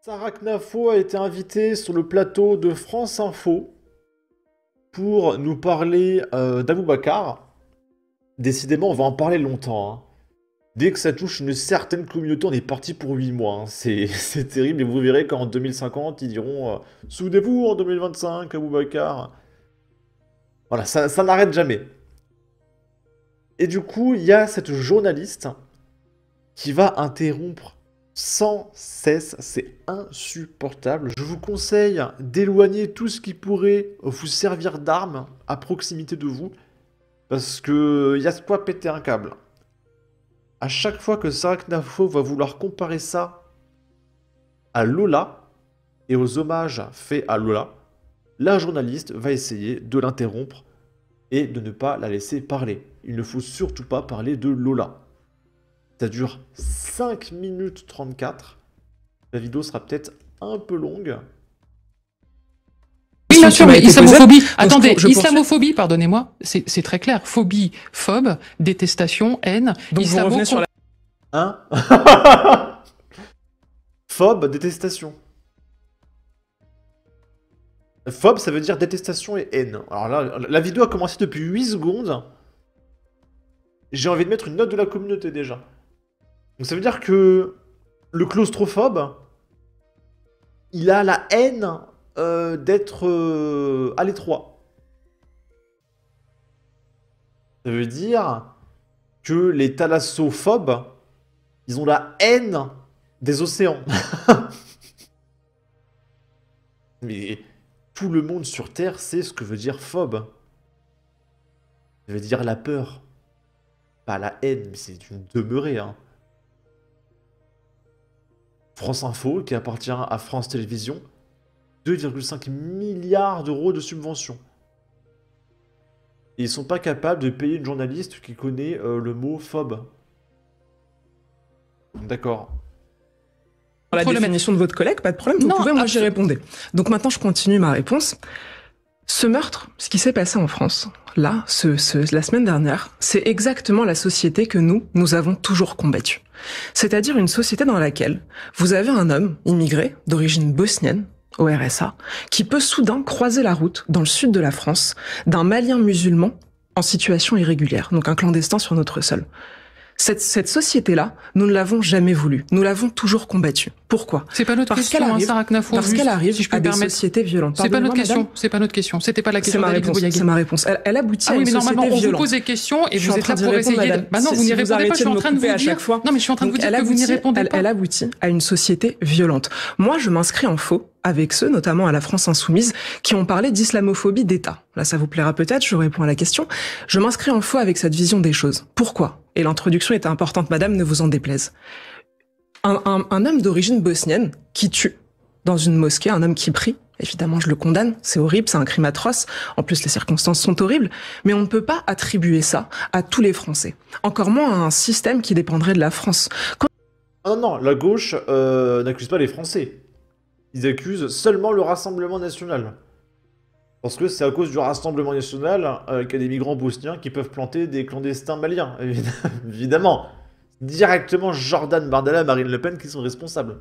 Sarah Knafo a été invitée sur le plateau de France Info pour nous parler d'Aboubacar. Décidément, on va en parler longtemps, hein. Dès que ça touche une certaine communauté, on est parti pour 8 mois, hein. C'est terrible, et vous verrez qu'en 2050, ils diront souvenez-vous, en 2025, Aboubacar. Voilà, ça n'arrête jamais. Et du coup, il y a cette journaliste qui va interrompre sans cesse, c'est insupportable. Je vous conseille d'éloigner tout ce qui pourrait vous servir d'arme à proximité de vous, parce que y a de quoi péter un câble. À chaque fois que Sarah Knafo va vouloir comparer ça à Lola, et aux hommages faits à Lola, la journaliste va essayer de l'interrompre et de ne pas la laisser parler. Il ne faut surtout pas parler de Lola. Ça dure 5 minutes 34. La vidéo sera peut-être un peu longue. Oui, bien sûr, mais islamophobie. Attendez, je islamophobie, pardonnez-moi, c'est très clair. Phobie, phobe, détestation, haine. Donc vous revenez sur la... Hein? Phobe, détestation. Phobe, ça veut dire détestation et haine. Alors là, la vidéo a commencé depuis 8 secondes. J'ai envie de mettre une note de la communauté déjà. Donc ça veut dire que le claustrophobe, il a la haine d'être à l'étroit. Ça veut dire que les thalassophobes, ils ont la haine des océans. Mais tout le monde sur Terre sait ce que veut dire phobe. Ça veut dire la peur. Pas la haine, mais c'est une demeurée, hein. France Info, qui appartient à France Télévisions, 2,5 milliards d'euros de subventions. Et ils sont pas capables de payer une journaliste qui connaît le mot phobe. D'accord. la définition de votre collègue, pas de problème, vous pouvez, moi j'y répondais. Donc maintenant je continue ma réponse. Ce meurtre, ce qui s'est passé en France, là, la semaine dernière, c'est exactement la société que nous avons toujours combattue. C'est-à-dire une société dans laquelle vous avez un homme immigré d'origine bosnienne, au RSA, qui peut soudain croiser la route dans le sud de la France d'un Malien musulman en situation irrégulière, donc un clandestin sur notre sol. Cette société-là, nous ne l'avons jamais voulu. Nous l'avons toujours combattue. Pourquoi? C'est pas notre question, hein, Sarah Knafo. Parce qu'elle arrive si je peux à des permettre. sociétés violentes. C'est pas notre question. C'est pas notre question. C'était pas la question. C'est ma réponse. Elle aboutit à une société violente. Normalement, on vous pose des questions et vous êtes là pour essayer. Bah non, vous n'y répondez pas. Je suis en train de vous dire. Non, mais je suis en train de vous dire que vous n'y répondez pas. Elle aboutit à une société violente. Moi, je m'inscris en faux avec ceux, notamment à la France Insoumise, qui ont parlé d'islamophobie d'État. Là, ça vous plaira peut-être, je réponds à la question. Je m'inscris en faux avec cette vision des choses. Pourquoi? Et l'introduction est importante, madame, ne vous en déplaise. Un homme d'origine bosnienne qui tue dans une mosquée, un homme qui prie, évidemment je le condamne, c'est horrible, c'est un crime atroce, en plus les circonstances sont horribles, mais on ne peut pas attribuer ça à tous les Français. Encore moins à un système qui dépendrait de la France. Non, la gauche n'accuse pas les Français. Ils accusent seulement le Rassemblement National. Parce que c'est à cause du Rassemblement National qu'il y a des migrants bosniens qui peuvent planter des clandestins maliens. Évidemment. Directement Jordan Bardella et Marine Le Pen qui sont responsables.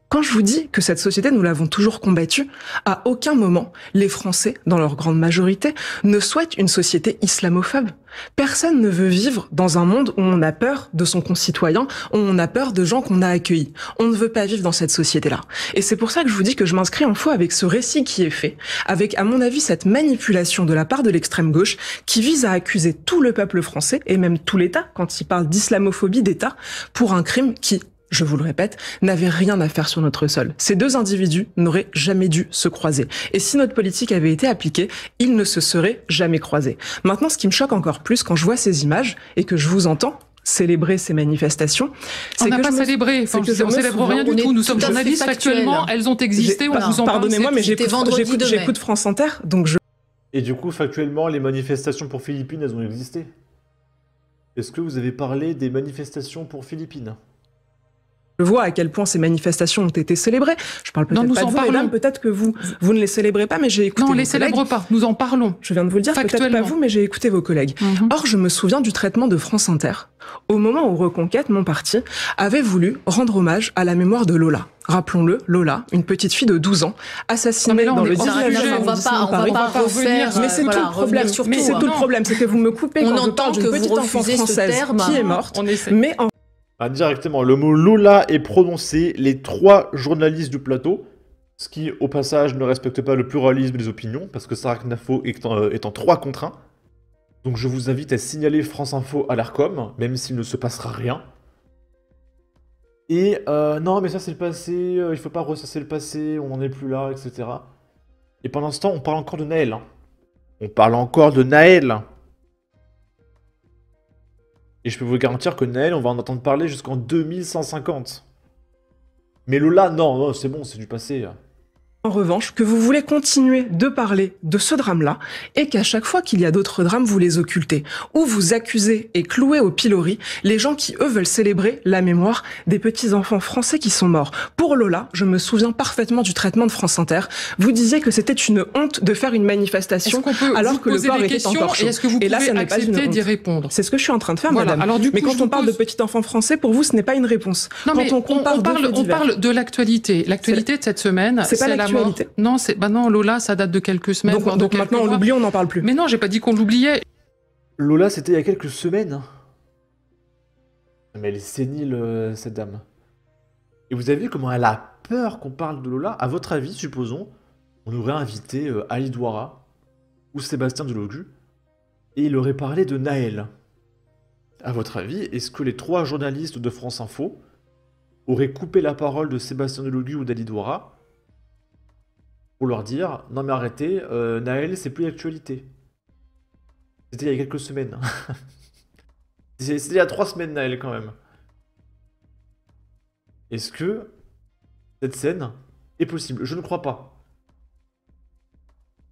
Quand je vous dis que cette société, nous l'avons toujours combattue, à aucun moment, les Français, dans leur grande majorité, ne souhaitent une société islamophobe. Personne ne veut vivre dans un monde où on a peur de son concitoyen, où on a peur de gens qu'on a accueillis. On ne veut pas vivre dans cette société-là. Et c'est pour ça que je vous dis que je m'inscris en faux avec ce récit qui est fait, avec, à mon avis, cette manipulation de la part de l'extrême gauche qui vise à accuser tout le peuple français, et même tout l'État, quand il parle d'islamophobie d'État, pour un crime qui, je vous le répète, n'avait rien à faire sur notre sol. Ces deux individus n'auraient jamais dû se croiser. Et si notre politique avait été appliquée, ils ne se seraient jamais croisés. Maintenant, ce qui me choque encore plus quand je vois ces images et que je vous entends célébrer ces manifestations, c'est que on n'a pas célébré, on célèbre rien du tout. Nous sommes journalistes factuellement, elles ont existé, on vous en parle. Pardonnez-moi, mais j'écoute France Inter, donc je... Et du coup, factuellement, les manifestations pour Philippines, elles ont existé. Est-ce que vous avez parlé des manifestations pour Philippines ? Je vois à quel point ces manifestations ont été célébrées. Je parle peut-être pas de vous, mesdames, peut-être que vous ne les célébrez pas, mais j'ai écouté vos collègues. Non, on les célèbre pas, nous en parlons. Je viens de vous le dire, peut-être pas vous, mais j'ai écouté vos collègues. Or, je me souviens du traitement de France Inter, au moment où Reconquête, mon parti, avait voulu rendre hommage à la mémoire de Lola. Rappelons-le, Lola, une petite fille de 12 ans, assassinée dans le 19e arrondissement de Paris. On va pas revenir, mais c'est tout le problème. Mais c'est tout le problème, c'est que vous me coupez quand je parle d'une petite enfant française qui est morte, mais en Indirectement, le mot Lola est prononcé les 3 journalistes du plateau, ce qui, au passage, ne respecte pas le pluralisme des opinions, parce que Sarah Knafo est en 3 contre 1. Donc je vous invite à signaler France Info à l'ARCOM, même s'il ne se passera rien. Et non, mais ça c'est le passé, il faut pas ressasser le passé, on n'en est plus là, etc. Et pendant ce temps, on parle encore de Naël. On parle encore de Naël. Et je peux vous garantir que Naël, on va en entendre parler jusqu'en 2150. Mais Lola, non, c'est bon, c'est du passé. En revanche, que vous voulez continuer de parler de ce drame-là, et qu'à chaque fois qu'il y a d'autres drames, vous les occultez, ou vous accusez et clouez au pilori les gens qui, eux, veulent célébrer la mémoire des petits-enfants français qui sont morts. Pour Lola, je me souviens parfaitement du traitement de France Inter. Vous disiez que c'était une honte de faire une manifestation alors que le corps était encore chaud. Et là, ça n'est pas une honte. Répondre. C'est ce que je suis en train de faire, madame. Alors, du coup, mais quand on parle de petits-enfants français, pour vous, ce n'est pas une réponse. Non, quand on parle de l'actualité. L'actualité de cette semaine, c'est la mort. Non, non, Lola, ça date de quelques semaines. Donc maintenant, on l'oublie, on n'en parle plus. Mais non, j'ai pas dit qu'on l'oubliait. Lola, c'était il y a quelques semaines. Mais elle est sénile, cette dame. Et vous avez vu comment elle a peur qu'on parle de Lola? À votre avis, supposons, on aurait invité Ali Douara ou Sébastien Delogu et il aurait parlé de Naël. À votre avis, est-ce que les 3 journalistes de France Info auraient coupé la parole de Sébastien Delogu ou d'Ali Douara pour leur dire « Non mais arrêtez, Naël, c'est plus l'actualité. » C'était il y a quelques semaines. C'était il y a 3 semaines, Naël, quand même. Est-ce que cette scène est possible? Je ne crois pas.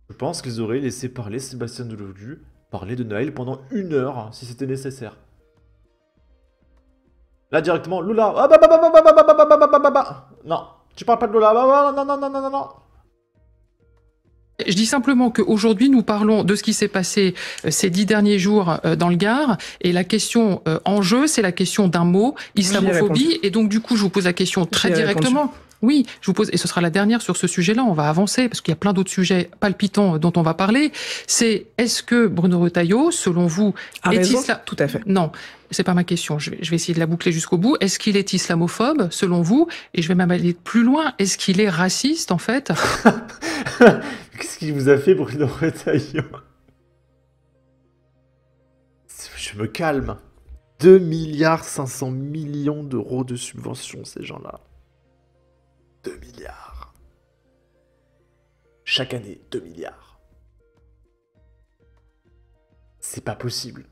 Je pense qu'ils auraient laissé parler Sébastien Delogu, parler de Naël pendant 1 heure, si c'était nécessaire. Là, directement, Lola. Non, tu parles pas de Lola. Non. Je dis simplement qu'aujourd'hui, nous parlons de ce qui s'est passé ces 10 derniers jours dans le Gard, et la question en jeu, c'est la question d'un mot, islamophobie, et donc du coup, je vous pose la question très directement. Oui, je vous pose, et ce sera la dernière sur ce sujet-là, on va avancer, parce qu'il y a plein d'autres sujets palpitants dont on va parler, c'est est-ce que Bruno Retailleau, selon vous, Tout à fait. Non, c'est pas ma question, je vais essayer de la boucler jusqu'au bout. Est-ce qu'il est islamophobe, selon vous? Et je vais même aller plus loin, est-ce qu'il est raciste, en fait? Qu'est-ce qu'il vous a fait, Bruno Retailleau? Je me calme. 2,5 milliards d'euros de subventions, ces gens-là. 2 milliards. Chaque année, 2 milliards. C'est pas possible.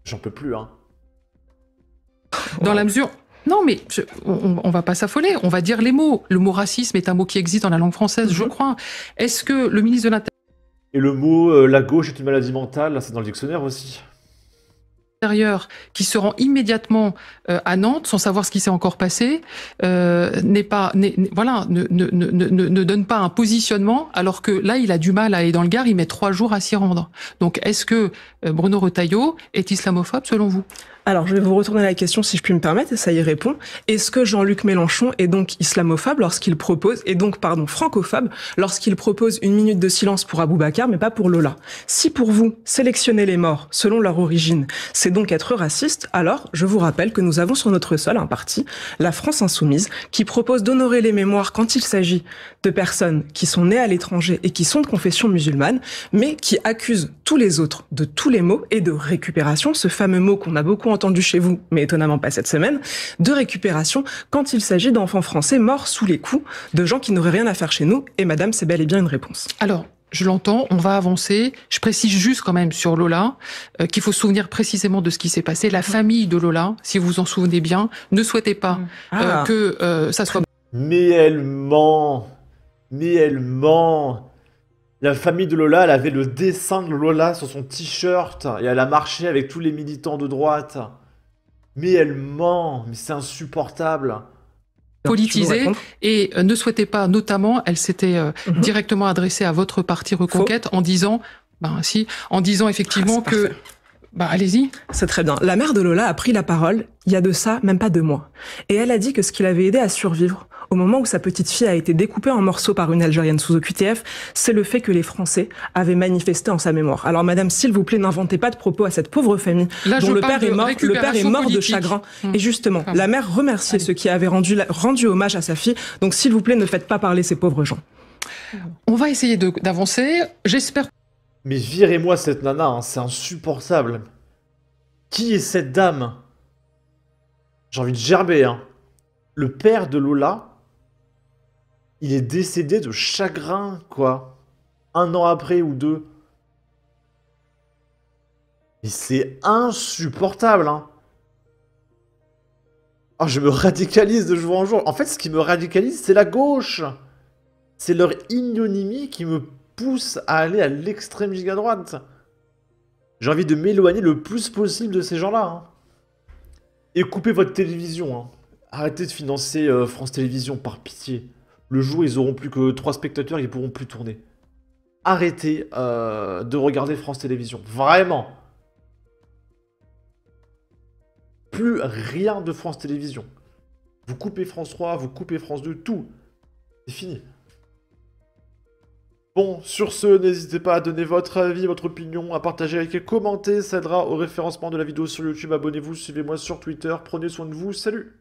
J'en peux plus, hein. Dans la mesure... Non, mais on va pas s'affoler, on va dire les mots. Le mot racisme est un mot qui existe dans la langue française, je crois. Est-ce que le ministre de l'Intérieur... Et le mot la gauche est une maladie mentale, c'est dans le dictionnaire aussi. Qui se rend immédiatement à Nantes sans savoir ce qui s'est encore passé, ne donne pas un positionnement, alors que là, il a du mal à aller dans le Gard, il met 3 jours à s'y rendre. Donc, est-ce que Bruno Retailleau est islamophobe, selon vous ? Alors, je vais vous retourner la question, si je puis me permettre, et ça y répond. Est-ce que Jean-Luc Mélenchon est donc islamophobe lorsqu'il propose, francophobe, lorsqu'il propose 1 minute de silence pour Aboubacar, mais pas pour Lola? Si pour vous, sélectionner les morts selon leur origine, c'est donc être raciste, alors je vous rappelle que nous avons sur notre sol un parti, la France Insoumise, qui propose d'honorer les mémoires quand il s'agit de personnes qui sont nées à l'étranger et qui sont de confession musulmane, mais qui accusent tous les autres de tous les maux et de récupération, ce fameux mot qu'on a beaucoup entendu chez vous, mais étonnamment pas cette semaine, de récupération quand il s'agit d'enfants français morts sous les coups de gens qui n'auraient rien à faire chez nous. Et madame, c'est bel et bien une réponse. Alors, je l'entends, on va avancer. Je précise juste quand même sur Lola qu'il faut se souvenir précisément de ce qui s'est passé. La famille de Lola, si vous vous en souvenez bien, ne souhaitait pas que ça soit... Mais elle ment. La famille de Lola, elle avait le dessin de Lola sur son t-shirt et elle a marché avec tous les militants de droite. Mais elle ment, mais c'est insupportable. Politisée et ne souhaitait pas, notamment, elle s'était directement adressée à votre parti Reconquête en disant, en disant effectivement que... allez-y. C'est très bien. La mère de Lola a pris la parole, il y a de ça même pas 2 mois. Et elle a dit que ce qui l'avait aidé à survivre, au moment où sa petite fille a été découpée en morceaux par une Algérienne sous OQTF, c'est le fait que les Français avaient manifesté en sa mémoire. Alors madame, s'il vous plaît, n'inventez pas de propos à cette pauvre famille dont le père est mort de chagrin. Et justement, la mère remerciait ceux qui avaient rendu hommage à sa fille. Donc s'il vous plaît, ne faites pas parler ces pauvres gens. On va essayer d'avancer. J'espère... Mais virez-moi cette nana, hein, c'est insupportable. Qui est cette dame? J'ai envie de gerber, hein. Le père de Lola, il est décédé de chagrin, quoi. 1 an après ou 2. Et c'est insupportable, hein. Oh, je me radicalise de jour en jour. En fait, ce qui me radicalise, c'est la gauche. C'est leur ignominie qui me pousse à aller à l'extrême giga droite. J'ai envie de m'éloigner le plus possible de ces gens-là. Hein. Et coupez votre télévision. Hein. Arrêtez de financer France Télévisions, par pitié. Le jour où ils auront plus que 3 spectateurs, ils pourront plus tourner. Arrêtez de regarder France Télévisions. Vraiment. Plus rien de France Télévisions. Vous coupez France 3, vous coupez France 2, tout. C'est fini. Bon, sur ce, n'hésitez pas à donner votre avis, votre opinion, à partager, liker, commenter. Ça aidera au référencement de la vidéo sur YouTube. Abonnez-vous, suivez-moi sur Twitter. Prenez soin de vous. Salut!